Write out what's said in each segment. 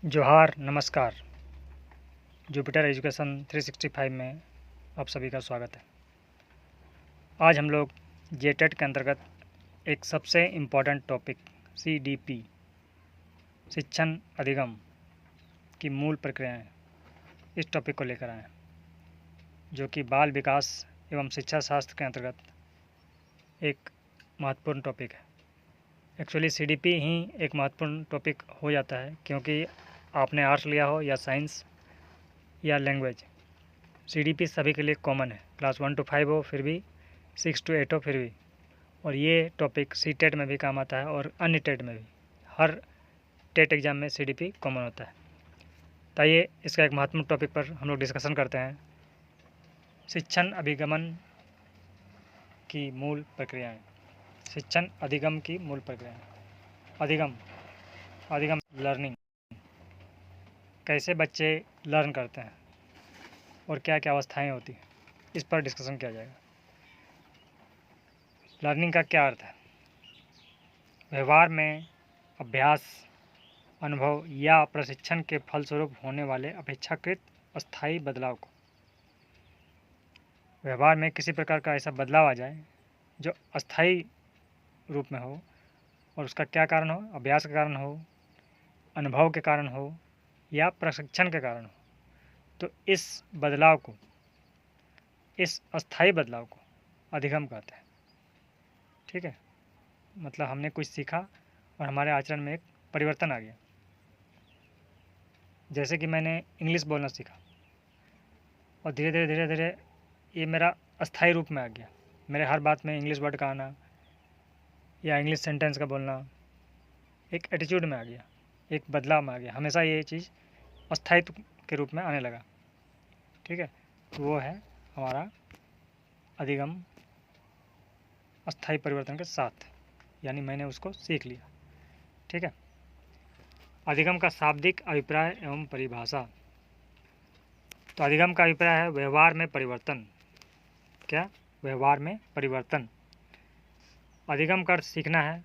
जोहार नमस्कार। Jupiter education 365 में आप सभी का स्वागत है। आज हम लोग जेटेट के अंतर्गत एक सबसे इम्पोर्टेंट टॉपिक CDP शिक्षण अधिगम की मूल प्रक्रियाएं इस टॉपिक को लेकर आए हैं, जो कि बाल विकास एवं शिक्षा शास्त्र के अंतर्गत एक महत्वपूर्ण टॉपिक है। एक्चुअली CDP ही एक महत्वपूर्ण टॉपिक हो जाता है, क्योंकि आपने आर्ट्स लिया हो या साइंस या लैंग्वेज, CDP सभी के लिए कॉमन है। क्लास 1 to 5 हो फिर भी, 6 to 8 हो फिर भी, और ये टॉपिक CTET में भी काम आता है और अन्य टेट में भी। हर टेट एग्ज़ाम में CDP कॉमन होता है। तो आइए इसका एक महत्वपूर्ण टॉपिक पर हम लोग डिस्कशन करते हैं, शिक्षण अभिगमन की मूल प्रक्रियाएँ। शिक्षण अधिगम की मूल प्रक्रियाएँ। अधिगम लर्निंग, कैसे बच्चे लर्न करते हैं और क्या क्या अवस्थाएं होती हैं, इस पर डिस्कशन किया जाएगा। लर्निंग का क्या अर्थ है? व्यवहार में अभ्यास, अनुभव या प्रशिक्षण के फलस्वरूप होने वाले अपेक्षाकृत अस्थायी बदलाव को। व्यवहार में किसी प्रकार का ऐसा बदलाव आ जाए जो अस्थायी रूप में हो, और उसका क्या कारण हो? अभ्यास के कारण हो, अनुभव के कारण हो या प्रशिक्षण के कारण हो। तो इस बदलाव को, इस अस्थायी बदलाव को अधिगम कहते हैं। ठीक है, मतलब हमने कुछ सीखा और हमारे आचरण में एक परिवर्तन आ गया। जैसे कि मैंने इंग्लिश बोलना सीखा और धीरे धीरे ये मेरा अस्थायी रूप में आ गया। मेरे हर बात में इंग्लिश वर्ड का आना या इंग्लिश सेंटेंस का बोलना एक एटीट्यूड में आ गया, एक बदलाव में आ गया। हमेशा ये चीज़ अस्थायित्व के रूप में आने लगा। ठीक है, तो वो है हमारा अधिगम अस्थायी परिवर्तन के साथ, यानी मैंने उसको सीख लिया। ठीक है, अधिगम का शाब्दिक अभिप्राय एवं परिभाषा। तो अधिगम का अभिप्राय है व्यवहार में परिवर्तन। क्या? व्यवहार में परिवर्तन। अधिगम का अर्थ सीखना है।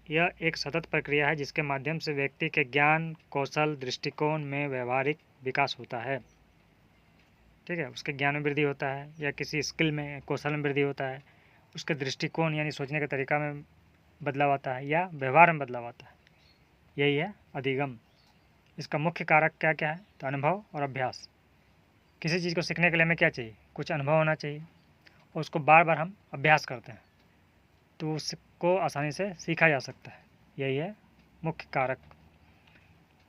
यह एक सतत प्रक्रिया है जिसके माध्यम से व्यक्ति के ज्ञान, कौशल, दृष्टिकोण में व्यवहारिक विकास होता है। ठीक है, उसके ज्ञान में वृद्धि होता है या किसी स्किल में, कौशल में वृद्धि होता है। उसके दृष्टिकोण यानी सोचने के तरीका में बदलाव आता है या व्यवहार में बदलाव आता है। यही है अधिगम। इसका मुख्य कारक क्या क्या है? तो अनुभव और अभ्यास। किसी चीज़ को सीखने के लिए हमें क्या चाहिए? कुछ अनुभव होना चाहिए, और उसको बार बार हम अभ्यास करते हैं तो उसको आसानी से सीखा जा सकता है। यही है मुख्य कारक।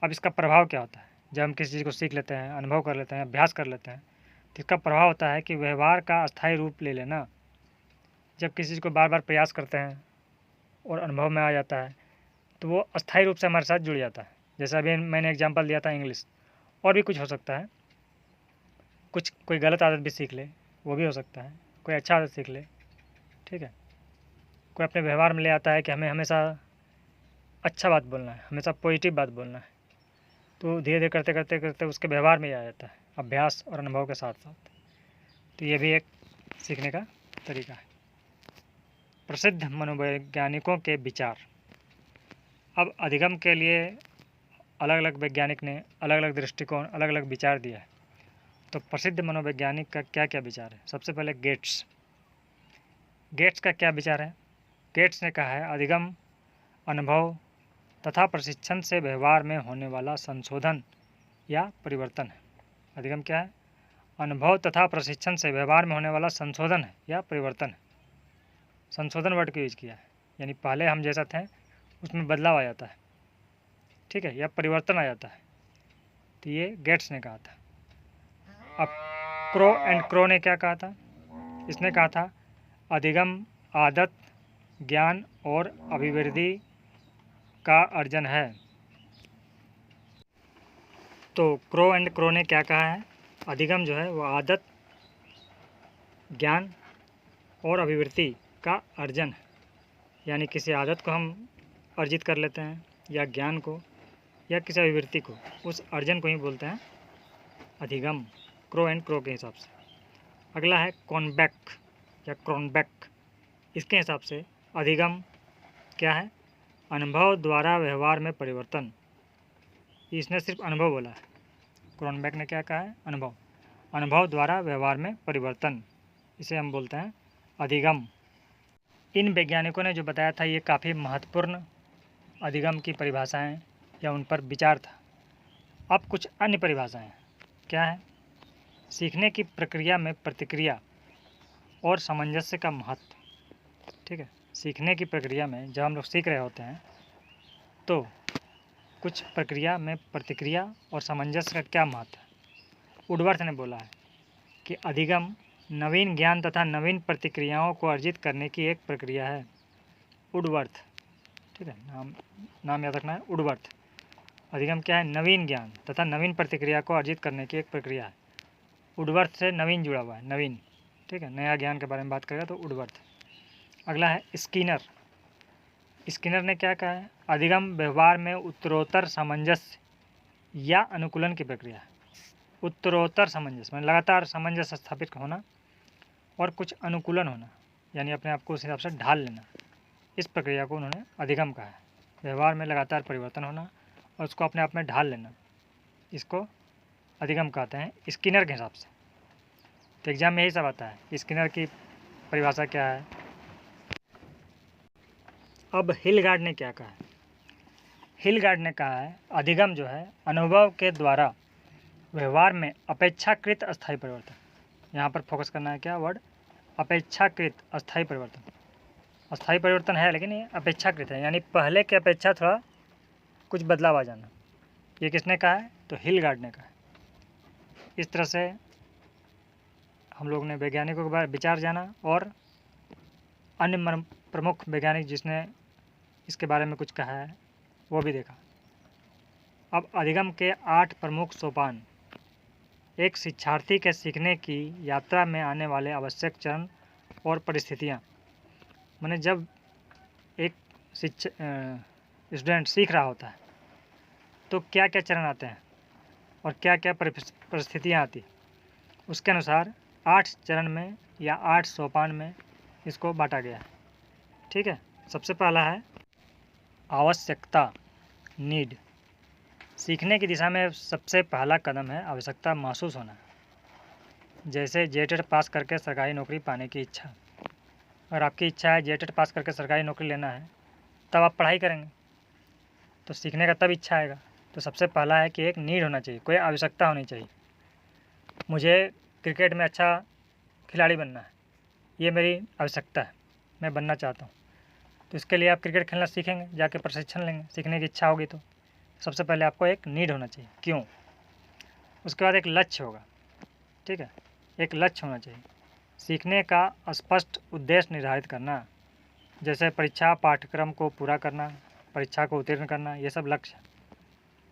अब इसका प्रभाव क्या होता है? जब हम किसी चीज़ को सीख लेते हैं, अनुभव कर लेते हैं, अभ्यास कर लेते हैं, तो इसका प्रभाव होता है कि व्यवहार का अस्थायी रूप ले लेना। जब किसी चीज़ को बार बार प्रयास करते हैं और अनुभव में आ जाता है तो वो अस्थायी रूप से हमारे साथ जुड़ जाता है। जैसे अभी मैंने एग्जांपल दिया था इंग्लिश, और भी कुछ हो सकता है। कुछ कोई गलत आदत भी सीख ले, वो भी हो सकता है। कोई अच्छा आदत सीख ले। ठीक है, कोई अपने व्यवहार में ले आता है कि हमें हमेशा अच्छा बात बोलना है, हमेशा पॉजिटिव बात बोलना है, तो धीरे धीरे करते करते करते उसके व्यवहार में ही आ जाता है, अभ्यास और अनुभव के साथ साथ। तो ये भी एक सीखने का तरीका है। प्रसिद्ध मनोवैज्ञानिकों के विचार। अब अधिगम के लिए अलग अलग वैज्ञानिक ने अलग अलग दृष्टिकोण, अलग अलग विचार दिया है। तो प्रसिद्ध मनोवैज्ञानिक का क्या क्या विचार है? सबसे पहले गेट्स का क्या विचार है? गेट्स ने कहा है अधिगम अनुभव तथा प्रशिक्षण से व्यवहार में होने वाला संशोधन या परिवर्तन है। अधिगम क्या है? अनुभव तथा प्रशिक्षण से व्यवहार में होने वाला संशोधन है या परिवर्तन है। संशोधन वर्ड का यूज किया है, यानी पहले हम जैसा थे उसमें बदलाव आ जाता है। ठीक है, या परिवर्तन आ जाता है। तो ये गेट्स ने कहा था। अब क्रो ने क्या कहा था? इसने कहा था अधिगम आदत, ज्ञान और अभिवृद्धि का अर्जन है। तो क्रो ने क्या कहा है? अधिगम जो है वो आदत, ज्ञान और अभिवृद्धि का अर्जन है। यानी किसी आदत को हम अर्जित कर लेते हैं या ज्ञान को या किसी अभिवृत्ति को, उस अर्जन को ही बोलते हैं अधिगम, क्रो के हिसाब से। अगला है कॉनबेक या क्रोनबेक। इसके हिसाब से अधिगम क्या है? अनुभव द्वारा व्यवहार में परिवर्तन। इसने सिर्फ अनुभव बोला है, क्रोनबेक ने क्या कहा है? अनुभव। अनुभव द्वारा व्यवहार में परिवर्तन, इसे हम बोलते हैं अधिगम। इन वैज्ञानिकों ने जो बताया था ये काफ़ी महत्वपूर्ण अधिगम की परिभाषाएं या उन पर विचार था। अब कुछ अन्य परिभाषाएं क्या है? सीखने की प्रक्रिया में प्रतिक्रिया और सामंजस्य का महत्व। ठीक है, सीखने की प्रक्रिया में जब हम लोग सीख रहे होते हैं तो कुछ प्रक्रिया में प्रतिक्रिया और सामंजस्य का क्या महत्व है? वुडवर्थ ने बोला है कि अधिगम नवीन ज्ञान तथा नवीन प्रतिक्रियाओं को अर्जित करने की एक प्रक्रिया है। वुडवर्थ, ठीक है, नाम याद रखना है, वुडवर्थ। अधिगम क्या है? नवीन ज्ञान तथा नवीन प्रतिक्रिया को अर्जित करने की एक प्रक्रिया है। वुडवर्थ से नवीन जुड़ा हुआ है, नवीन, ठीक है, नया ज्ञान के बारे में बात करेगा तो वुडवर्थ। अगला है स्किनर। स्किनर ने क्या कहा है? अधिगम व्यवहार में उत्तरोत्तर सामंजस्य या अनुकूलन की प्रक्रिया है। उत्तरोत्तर सामंजस्य मतलब लगातार सामंजस्य स्थापित होना और कुछ अनुकूलन होना, यानी अपने आप को उस हिसाब से ढाल लेना। इस प्रक्रिया को उन्होंने अधिगम कहा है। व्यवहार में लगातार परिवर्तन होना और उसको अपने आप में ढाल लेना, इसको अधिगम कहते हैं स्किनर के हिसाब से। तो एग्जाम में यही सब आता है। स्किनर की परिभाषा क्या है? अब हिलगार्ड ने क्या कहा है? हिलगार्ड ने कहा है अधिगम जो है अनुभव के द्वारा व्यवहार में अपेक्षाकृत अस्थायी परिवर्तन। यहाँ पर फोकस करना है क्या वर्ड? अपेक्षाकृत अस्थायी परिवर्तन। अस्थायी परिवर्तन है लेकिन ये अपेक्षाकृत है, यानी पहले की अपेक्षा थोड़ा कुछ बदलाव आ जाना। ये किसने कहा है? तो हिलगार्ड ने कहा है। इस तरह से हम लोग ने वैज्ञानिकों के बारे में विचार जाना और अन्य प्रमुख वैज्ञानिक जिसने इसके बारे में कुछ कहा है वो भी देखा। अब अधिगम के 8 प्रमुख सोपान। एक शिक्षार्थी के सीखने की यात्रा में आने वाले आवश्यक चरण और परिस्थितियाँ। माने जब एक स्टूडेंट सीख रहा होता है तो क्या क्या चरण आते हैं और क्या क्या परिस्थितियाँ आती, उसके अनुसार 8 चरण में या 8 सोपान में इसको बांटा गया है। ठीक है, सबसे पहला है आवश्यकता, नीड। सीखने की दिशा में सबसे पहला कदम है आवश्यकता महसूस होना। जैसे जेटेट पास करके सरकारी नौकरी पाने की इच्छा। अगर आपकी इच्छा है जेटेट पास करके सरकारी नौकरी लेना है तब आप पढ़ाई करेंगे, तो सीखने का तब इच्छा आएगा। तो सबसे पहला है कि एक नीड होना चाहिए, कोई आवश्यकता होनी चाहिए। मुझे क्रिकेट में अच्छा खिलाड़ी बनना है, ये मेरी आवश्यकता है, मैं बनना चाहता हूँ। तो इसके लिए आप क्रिकेट खेलना सीखेंगे, जाके प्रशिक्षण लेंगे, सीखने की इच्छा होगी तो सबसे पहले आपको एक नीड होना चाहिए, क्यों। उसके बाद एक लक्ष्य होगा, ठीक है, एक लक्ष्य होना चाहिए। सीखने का स्पष्ट उद्देश्य निर्धारित करना, जैसे परीक्षा पाठ्यक्रम को पूरा करना, परीक्षा को उत्तीर्ण करना, ये सब लक्ष्य।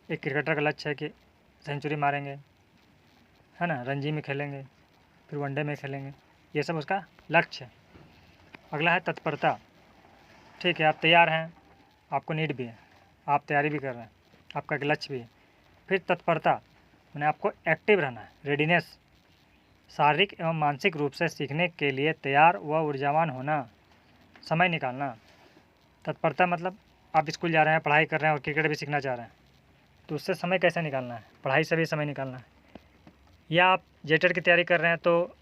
एक क्रिकेटर का लक्ष्य है कि सेंचुरी मारेंगे, है ना, रणजी में खेलेंगे, फिर वनडे में खेलेंगे, ये सब उसका लक्ष्य है। अगला है तत्परता। ठीक है, आप तैयार हैं, आपको नीड भी है, आप तैयारी भी कर रहे हैं, आपका एक लक्ष्य भी है। फिर तत्परता माने आपको एक्टिव रहना है, रेडीनेस, शारीरिक एवं मानसिक रूप से सीखने के लिए तैयार व ऊर्जावान होना, समय निकालना। तत्परता मतलब आप स्कूल जा रहे हैं, पढ़ाई कर रहे हैं और क्रिकेट भी सीखना चाह रहे हैं, तो उससे समय कैसे निकालना है? पढ़ाई से भी समय निकालना है। या आप जेटेट की तैयारी कर रहे हैं तो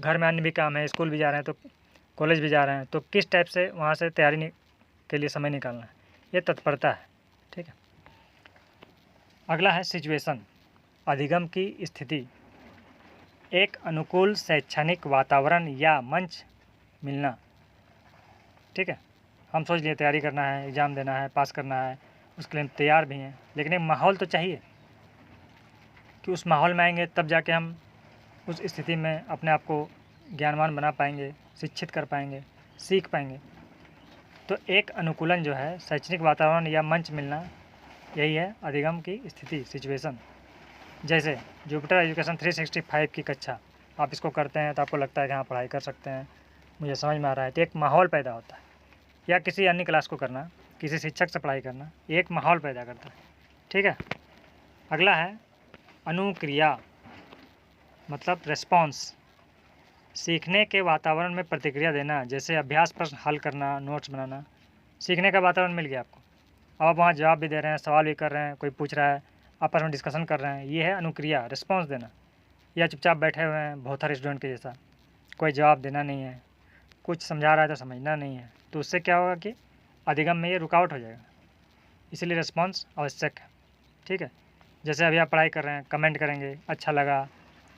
घर में अन्य भी काम है, स्कूल भी जा रहे हैं, तो कॉलेज भी जा रहे हैं, तो किस टाइप से वहाँ से तैयारी के लिए समय निकालना है, ये तत्परता है। ठीक है, अगला है सिचुएशन, अधिगम की स्थिति। एक अनुकूल शैक्षणिक वातावरण या मंच मिलना। ठीक है, हम सोच लिए तैयारी करना है, एग्ज़ाम देना है, पास करना है, उसके लिए हम तैयार भी हैं, लेकिन एक माहौल तो चाहिए कि उस माहौल में आएंगे तब जाके हम उस स्थिति में अपने आप को ज्ञानवान बना पाएंगे, शिक्षित कर पाएंगे, सीख पाएंगे। तो एक अनुकूलन जो है, शैक्षणिक वातावरण या मंच मिलना, यही है अधिगम की स्थिति, सिचुएशन। जैसे जुपिटर एजुकेशन 365 की कक्षा आप इसको करते हैं तो आपको लगता है कि हाँ पढ़ाई कर सकते हैं, मुझे समझ में आ रहा है, तो एक माहौल पैदा होता है। या किसी अन्य क्लास को करना, किसी शिक्षक से पढ़ाई करना, एक माहौल पैदा करता है। ठीक है, अगला है अनुक्रिया मतलब रेस्पॉन्स। सीखने के वातावरण में प्रतिक्रिया देना, जैसे अभ्यास प्रश्न हल करना, नोट्स बनाना। सीखने का वातावरण मिल गया आपको, अब आप वहाँ जवाब भी दे रहे हैं, सवाल भी कर रहे हैं, कोई पूछ रहा है, आपस में डिस्कशन कर रहे हैं, ये है अनुक्रिया, रिस्पॉन्स देना। या चुपचाप बैठे हुए हैं भौथर स्टूडेंट के जैसा, कोई जवाब देना नहीं है, कुछ समझा रहा है तो समझना नहीं है, तो उससे क्या होगा कि अधिगम में ये रुकावट हो जाएगा। इसीलिए रिस्पॉन्स आवश्यक है। ठीक है, जैसे अभी आप पढ़ाई कर रहे हैं, कमेंट करेंगे अच्छा लगा,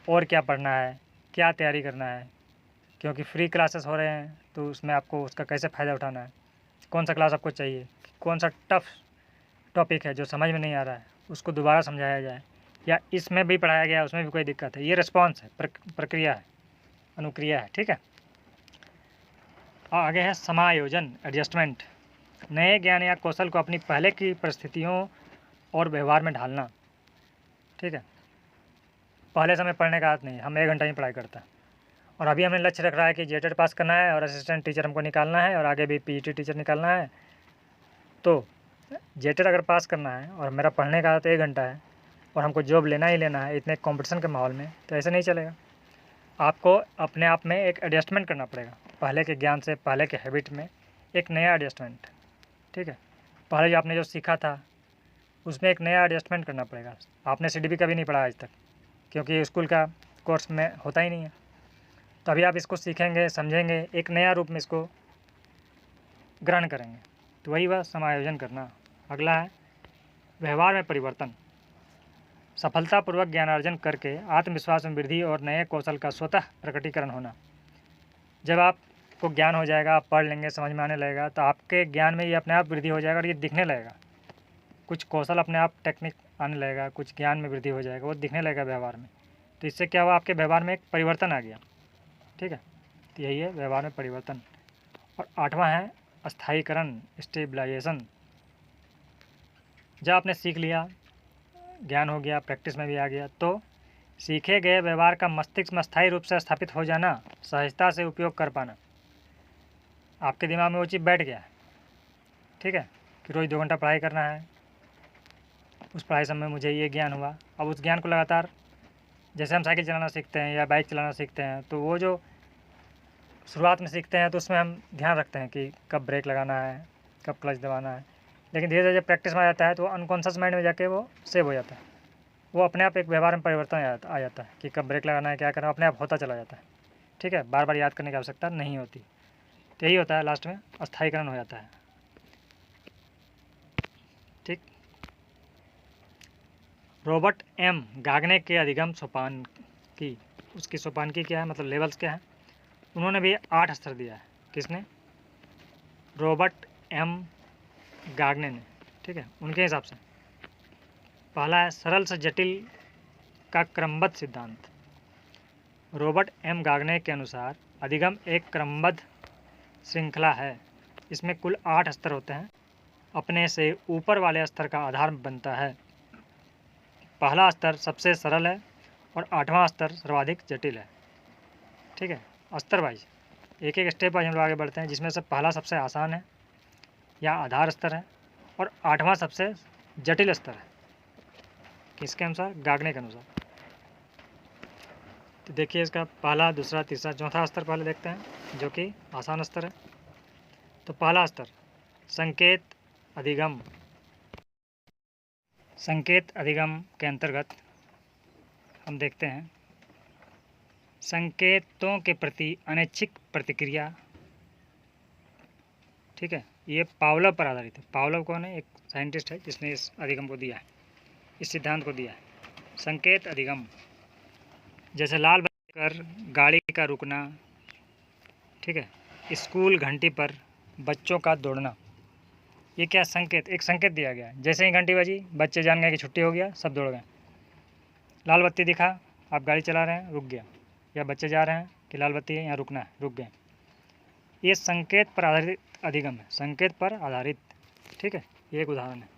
और क्या पढ़ना है, क्या तैयारी करना है, क्योंकि फ्री क्लासेस हो रहे हैं तो उसमें आपको उसका कैसे फ़ायदा उठाना है, कौन सा क्लास आपको चाहिए, कौन सा टफ़ टॉपिक है जो समझ में नहीं आ रहा है उसको दोबारा समझाया जाए, या इसमें भी पढ़ाया गया उसमें भी कोई दिक्कत है, ये रिस्पॉन्स है, प्रक्रिया है, अनुक्रिया है। ठीक है, और आगे है समायोजन, एडजस्टमेंट। नए ज्ञान या कौशल को अपनी पहले की परिस्थितियों और व्यवहार में ढालना। ठीक है, पहले समय पढ़ने का आदत नहीं, हम 1 घंटा ही पढ़ाई करता है, और अभी हमें लक्ष्य रख रहा है कि जेटेड पास करना है और असिस्टेंट टीचर हमको निकालना है और आगे भी पीईटी टीचर निकालना है। तो जेटेड अगर पास करना है और मेरा पढ़ने का आदत 1 घंटा है और हमको जॉब लेना ही लेना है इतने कंपटीशन के माहौल में, तो ऐसे नहीं चलेगा। आपको अपने आप में एक एडजस्टमेंट करना पड़ेगा, पहले के ज्ञान से, पहले के हैबिट में एक नया एडजस्टमेंट। ठीक है, पहले जो आपने जो सीखा था उसमें एक नया एडजस्टमेंट करना पड़ेगा। आपने सीडीपी कभी नहीं पढ़ा आज तक, क्योंकि स्कूल का कोर्स में होता ही नहीं है। तो अभी आप इसको सीखेंगे, समझेंगे, एक नया रूप में इसको ग्रहण करेंगे, तो वही वह समायोजन करना। अगला है व्यवहार में परिवर्तन। सफलतापूर्वक ज्ञानार्जन करके आत्मविश्वास में वृद्धि और नए कौशल का स्वतः प्रकटीकरण होना। जब आपको ज्ञान हो जाएगा, आप पढ़ लेंगे, समझ में आने लगेगा, तो आपके ज्ञान में ये अपने आप वृद्धि हो जाएगा और ये दिखने लगेगा। कुछ कौशल अपने आप, टेक्निक आने लगेगा, कुछ ज्ञान में वृद्धि हो जाएगा, वो दिखने लगेगा व्यवहार में। तो इससे क्या हुआ, आपके व्यवहार में एक परिवर्तन आ गया। ठीक है, तो यही है व्यवहार में परिवर्तन। और 8वां है स्थायीकरण, स्टेबलाइजेशन। जब आपने सीख लिया, ज्ञान हो गया, प्रैक्टिस में भी आ गया, तो सीखे गए व्यवहार का मस्तिष्क में स्थायी रूप से स्थापित हो जाना, सहजता से उपयोग कर पाना। आपके दिमाग में वो चीज़ बैठ गया है। ठीक है, कि रोज़ 2 घंटा पढ़ाई करना है, उस पढ़ाई समय मुझे ये ज्ञान हुआ। अब उस ज्ञान को लगातार, जैसे हम साइकिल चलाना सीखते हैं या बाइक चलाना सीखते हैं, तो वो जो शुरुआत में सीखते हैं तो उसमें हम ध्यान रखते हैं कि कब ब्रेक लगाना है, कब क्लच दबाना है, लेकिन धीरे धीरे जब प्रैक्टिस में आ जाता है तो अनकॉन्शियस माइंड में जाके वो सेव हो जाता है। वो अपने आप एक व्यवहार में परिवर्तन आ जाता है कि कब ब्रेक लगाना है, क्या करना है, अपने आप होता चला जाता है। ठीक है, बार बार याद करने की आवश्यकता नहीं होती। तो यही होता है, लास्ट में अस्थायीकरण हो जाता है। ठीक, रॉबर्ट एम गाग्ने के अधिगम सोपानकी, उसकी सोपानकी क्या है, मतलब लेवल्स क्या है, उन्होंने भी 8 स्तर दिया है। किसने, रॉबर्ट एम गाग्ने ने। ठीक है, उनके हिसाब से पहला है सरल से जटिल का क्रमबद्ध सिद्धांत। रॉबर्ट एम गाग्ने के अनुसार अधिगम एक क्रमबद्ध श्रृंखला है, इसमें कुल 8 स्तर होते हैं, अपने से ऊपर वाले स्तर का आधार बनता है। पहला स्तर सबसे सरल है और 8वां स्तर सर्वाधिक जटिल है। ठीक है, स्तर वाइज एक एक स्टेप वाइज हम लोग आगे बढ़ते हैं, जिसमें से पहला सबसे आसान है या आधार स्तर है, और 8वां सबसे जटिल स्तर है। किसके अनुसार, गाग्ने के अनुसार। तो देखिए इसका पहला, दूसरा, तीसरा, चौथा स्तर पहले देखते हैं, जो कि आसान स्तर है। तो पहला स्तर संकेत अधिगम। संकेत अधिगम के अंतर्गत हम देखते हैं संकेतों के प्रति अनैच्छिक प्रतिक्रिया। ठीक है, ये पावलोव पर आधारित है। पावलोव कौन है, एक साइंटिस्ट है जिसने इस अधिगम को दिया है, इस सिद्धांत को दिया है। संकेत अधिगम, जैसे लाल बत्ती पर गाड़ी का रुकना। ठीक है, स्कूल घंटी पर बच्चों का दौड़ना, ये क्या संकेत, एक संकेत दिया गया है। जैसे ही घंटी बजी, बच्चे जान गए कि छुट्टी हो गया, सब दौड़ गए। लाल बत्ती दिखा, आप गाड़ी चला रहे हैं, रुक गया, या बच्चे जा रहे हैं कि लाल बत्ती है, यहाँ रुकना है, रुक गए। ये संकेत पर आधारित अधिगम है, संकेत पर आधारित। ठीक है, ये एक उदाहरण है।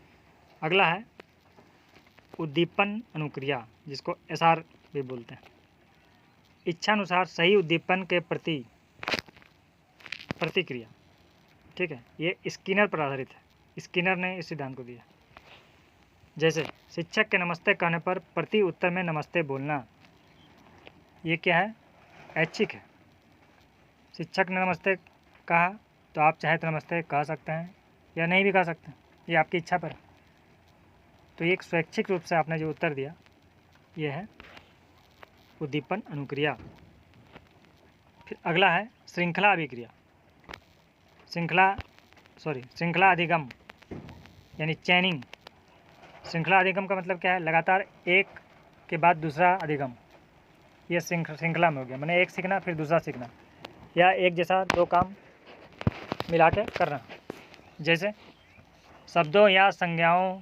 अगला है उद्दीपन अनुक्रिया, जिसको SR भी बोलते हैं। इच्छानुसार सही उद्दीपन के प्रति प्रतिक्रिया। ठीक है, ये स्किनर पर आधारित है, स्किनर ने इस सिद्धांत को दिया। जैसे शिक्षक के नमस्ते कहने पर प्रति उत्तर में नमस्ते बोलना, ये क्या है, ऐच्छिक है। शिक्षक ने नमस्ते कहा तो आप चाहे तो नमस्ते कह सकते हैं या नहीं भी कह सकते हैं, ये आपकी इच्छा पर है। तो ये एक स्वैच्छिक रूप से आपने जो उत्तर दिया ये है उद्दीपन अनुक्रिया। फिर अगला है श्रृंखला अभिक्रिया। श्रृंखला अधिगम यानी चैनिंग। श्रृंखला अधिगम का मतलब क्या है? लगातार एक के बाद दूसरा अधिगम, ये श्रृंखला में हो गया। मैंने एक सीखना फिर दूसरा सीखना, या एक जैसा दो काम मिला के करना। जैसे शब्दों या संज्ञाओं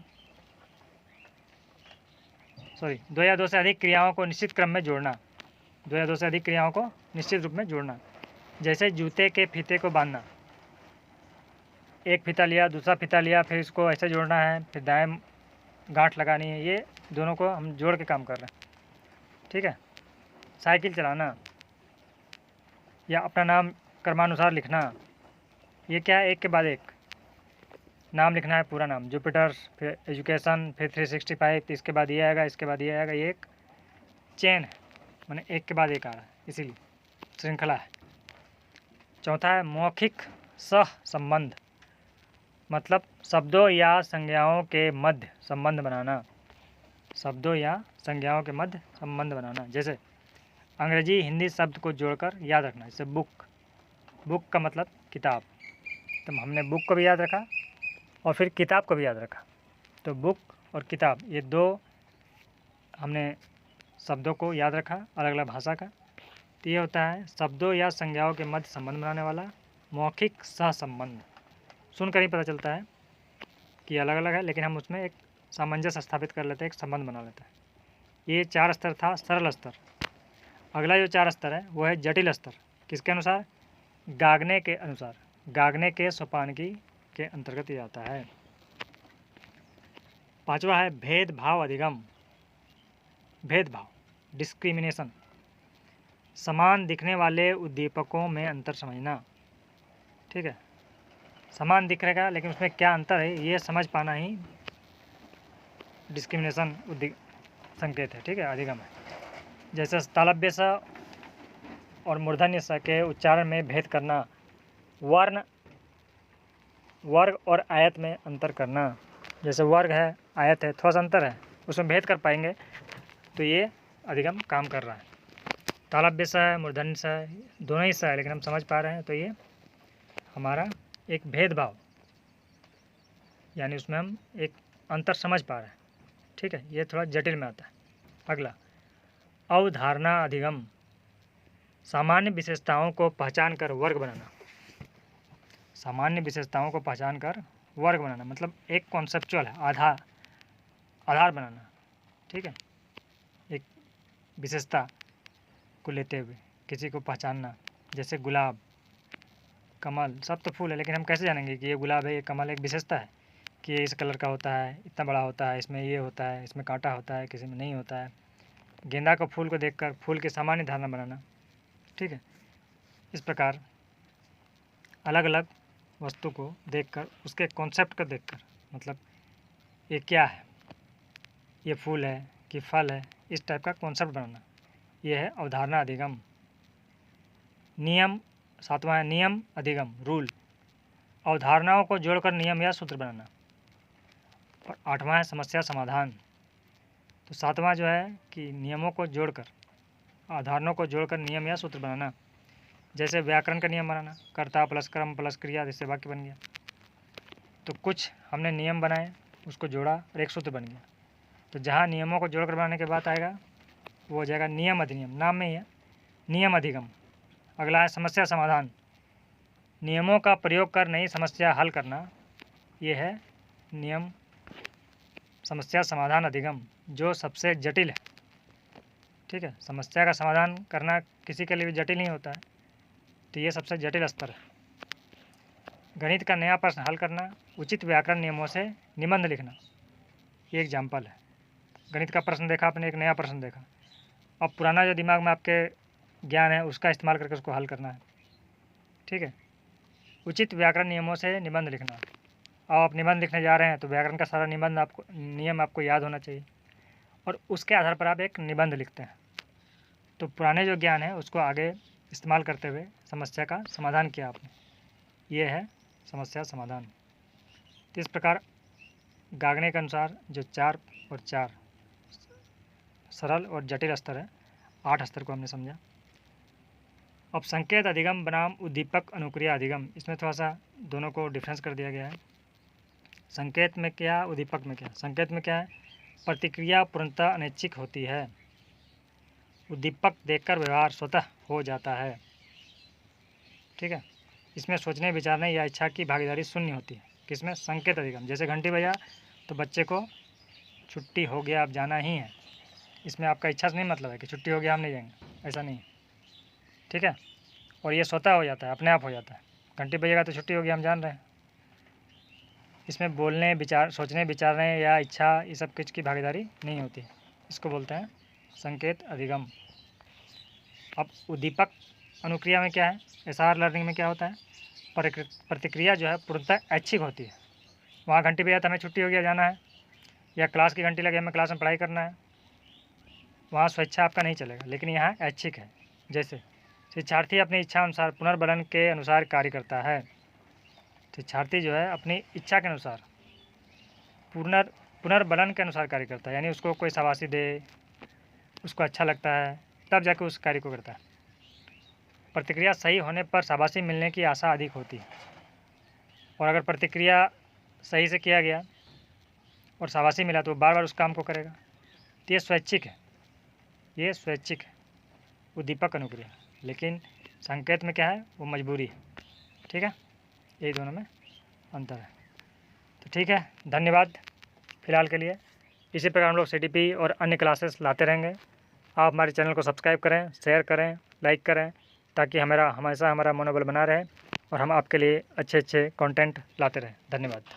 दो या दो से अधिक क्रियाओं को निश्चित क्रम में जोड़ना। दो या दो से अधिक क्रियाओं को निश्चित रूप में जोड़ना। जैसे जूते के फीते को बांधना, एक फीता लिया दूसरा फीता लिया फिर इसको ऐसे जोड़ना है, फिर दाएं गांठ लगानी है, ये दोनों को हम जोड़ के काम कर रहे हैं। ठीक है। साइकिल चलाना या अपना नाम क्रमानुसार लिखना, ये क्या है? एक के बाद एक नाम लिखना है, पूरा नाम जुपिटर, फिर एजुकेशन, फिर 365, इसके बाद ये आएगा, इसके बाद ये आएगा। ये एक चेन है, माने एक के बाद एक आ रहा है, इसीलिए श्रृंखला है। चौथा है मौखिक सह संबंध, मतलब शब्दों या संज्ञाओं के मध्य संबंध बनाना। शब्दों या संज्ञाओं के मध्य संबंध बनाना। जैसे अंग्रेजी हिंदी शब्द को जोड़कर याद रखना। जैसे बुक का मतलब किताब, तो हमने बुक को भी याद रखा और फिर किताब को भी याद रखा। तो बुक और किताब ये दो हमने शब्दों को याद रखा अलग अलग भाषा का। तो ये होता है शब्दों या संज्ञाओं के मध्य संबंध बनाने वाला मौखिक सहसंबंध। सुनकर ही पता चलता है कि अलग अलग है, लेकिन हम उसमें एक सामंजस्य स्थापित कर लेते हैं, एक संबंध बना लेते हैं। ये 4 स्तर था, सरल स्तर। अगला जो 4 स्तर है वो है जटिल स्तर। किसके अनुसार? गागने के अनुसार, गागने के सोपानकी के अंतर्गत ये आता है। 5वां है भेदभाव अधिगम। भेदभाव, डिस्क्रिमिनेशन, समान दिखने वाले उद्दीपकों में अंतर समझना। ठीक है। समान दिख रहेगा लेकिन उसमें क्या अंतर है ये समझ पाना ही डिस्क्रिमिनेशन संकेत है। ठीक है, अधिगम है। जैसे तालव्य स और मूर्धन्य स के उच्चारण में भेद करना, वर्ण वर्ग और आयत में अंतर करना। जैसे वर्ग है आयत है, थोड़ा सा अंतर है, उसमें भेद कर पाएंगे तो ये अधिगम काम कर रहा है। तालव्य स है, मूर्धन्य स है, दोनों ही स है लेकिन हम समझ पा रहे हैं, तो ये हमारा एक भेदभाव यानी उसमें हम एक अंतर समझ पा रहे हैं। ठीक है, ये थोड़ा जटिल में आता है। अगला अवधारणा अधिगम, सामान्य विशेषताओं को पहचान कर वर्ग बनाना। सामान्य विशेषताओं को पहचान कर वर्ग बनाना मतलब एक कॉन्सेप्चुअल है, आधार बनाना। ठीक है, एक विशेषता को लेते हुए किसी को पहचानना। जैसे गुलाब, कमल, सब तो फूल है लेकिन हम कैसे जानेंगे कि ये गुलाब है, ये कमल एक विशेषता है कि ये इस कलर का होता है, इतना बड़ा होता है, इसमें ये होता है, इसमें कांटा होता है, किसी में नहीं होता है। गेंदा को फूल को देखकर फूल की सामान्य धारणा बनाना। ठीक है, इस प्रकार अलग अलग वस्तु को देखकर उसके कॉन्सेप्ट को देखकर, मतलब ये क्या है, ये फूल है कि फल है, इस टाइप का कॉन्सेप्ट बनाना, ये है अवधारणा अधिगम। नियम, 7वां है नियम अधिगम, रूल, अवधारणाओं को जोड़कर नियम या सूत्र बनाना। और 8वां है समस्या समाधान। तो 7वां जो है कि नियमों को जोड़कर, अवधारणाओं को जोड़कर नियम या सूत्र बनाना। जैसे व्याकरण का नियम बनाना, कर्ता प्लस कर्म प्लस क्रिया, जिससे वाक्य बन गया। तो कुछ हमने नियम बनाए, उसको जोड़ा और एक सूत्र बन गया। तो जहाँ नियमों को जोड़कर बनाने के बाद आएगा वो हो जाएगा नियम अधिनियम, नाम में ही है नियम अधिगम। अगला है समस्या समाधान, नियमों का प्रयोग कर नई समस्या हल करना, ये है नियम समस्या समाधान अधिगम, जो सबसे जटिल है। ठीक है, समस्या का समाधान करना किसी के लिए भी जटिल नहीं होता है, तो ये सबसे जटिल स्तर है। गणित का नया प्रश्न हल करना, उचित व्याकरण नियमों से निबंध लिखना, ये एग्जाम्पल है। गणित का प्रश्न देखा आपने, एक नया प्रश्न देखा, अब पुराना जो दिमाग में आपके ज्ञान है उसका इस्तेमाल करके उसको हल करना है। ठीक है, उचित व्याकरण नियमों से निबंध लिखना। अब आप निबंध लिखने जा रहे हैं तो व्याकरण का सारा नियम आपको याद होना चाहिए और उसके आधार पर आप एक निबंध लिखते हैं। तो पुराने जो ज्ञान है उसको आगे इस्तेमाल करते हुए समस्या का समाधान किया आपने, ये है समस्या समाधान। तो इस प्रकार गागने के अनुसार जो 4 और 4 सरल और जटिल स्तर है, 8 स्तर को हमने समझा। अब संकेत अधिगम बनाम उद्दीपक अनुक्रिया अधिगम, इसमें थोड़ा सा दोनों को डिफरेंस कर दिया गया है। संकेत में क्या, उद्दीपक में क्या। संकेत में क्या है, प्रतिक्रिया पूर्णतः अनैच्छिक होती है। उद्दीपक देखकर व्यवहार स्वतः हो जाता है। ठीक है, इसमें सोचने विचारने या इच्छा की भागीदारी शून्य होती है। किसमें, संकेत अधिगम। जैसे घंटी बजा तो बच्चे को छुट्टी हो गया, अब जाना ही है। इसमें आपका इच्छा से नहीं मतलब है कि छुट्टी हो गया हम नहीं जाएंगे, ऐसा नहीं। ठीक है, और ये स्वतः हो जाता है, अपने आप हो जाता है। घंटी बजेगा तो छुट्टी हो गया, हम जान रहे हैं। इसमें बोलने, विचार, सोचने विचारने या इच्छा, ये सब कुछ की भागीदारी नहीं होती। इसको बोलते हैं संकेत अधिगम। अब उद्दीपक अनुक्रिया में क्या है, एसआर लर्निंग में क्या होता है, प्रतिक्रिया जो है पूर्णतः ऐच्छिक होती है। वहाँ घंटी बजा तो हमें छुट्टी हो गया, जाना है, या क्लास की घंटी लगे हमें क्लास में पढ़ाई करना है, वहाँ स्वेच्छा आपका नहीं चलेगा। लेकिन यहाँ ऐच्छिक है। जैसे शिक्षार्थी अपनी इच्छा अनुसार पुनर्बलन के अनुसार कार्य करता है। शिक्षार्थी जो है अपनी इच्छा के अनुसार पुनर्बलन के अनुसार कार्य करता है, यानी उसको कोई शाबाशी दे, उसको अच्छा लगता है, तब जाके उस कार्य को करता है। प्रतिक्रिया सही होने पर शाबाशी मिलने की आशा अधिक होती है, और अगर प्रतिक्रिया सही से किया गया और शाबाशी मिला तो वो बार बार उस काम को करेगा। तो ये स्वैच्छिक है, ये स्वैच्छिक है उद्दीपक अनुक्रिया। लेकिन संकेत में क्या है, वो मजबूरी है। ठीक है, यही दोनों में अंतर है। तो ठीक है, धन्यवाद फ़िलहाल के लिए। इसी प्रकार हम लोग सीटीपी और अन्य क्लासेस लाते रहेंगे। आप हमारे चैनल को सब्सक्राइब करें, शेयर करें, लाइक करें, ताकि हमारा मनोबल बना रहे और हम आपके लिए अच्छे अच्छे कंटेंट लाते रहें। धन्यवाद।